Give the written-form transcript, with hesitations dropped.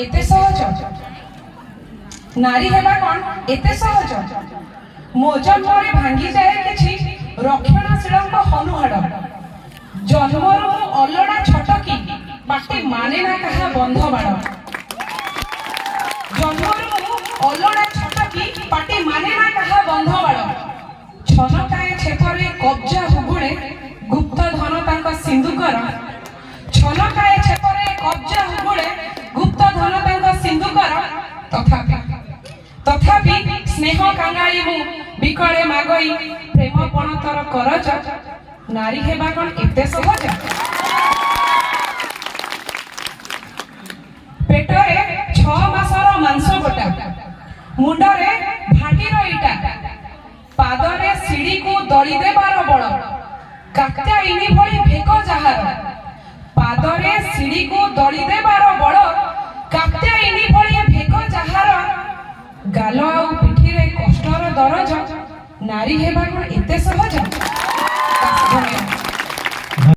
एते सहज नारी हेबा कोन एते सहज मो जन्मरे भांगी जाए किछि रक्षणशीलंक हनुहाड़ जन्मरु अलड़ा छटकी बाटे माने ना कहा बंध बाड़ जन्मरु अलड़ा छटकी बाटे माने ना कहा बंध बाड़ छनकाए छेपरे कब्जा हुगुणे गुप्त धन तांका सिंधुकर छनकाए छेपरे कब्जा हुगुणे गुप्त धन तांका सिंधुकर तथापि स्नेह कांगाळी मु बिकळे मागई प्रेम पणतर करज नारी हेबा कोन एते सहज पेटरे 6 मासर मांस गोटा मुंडरे भाटीर इटा पादरे सीढ़ी को दड़ी देबार बळ कात्यायिनी भଳି भेक जाहार पादरे सीढ़ी को दड़ी देबार बळ कात्यायिनी भଳି भेक जाहार गाल आ पिठी रे कष्टर दरज नारी हेबा कोन एते सहज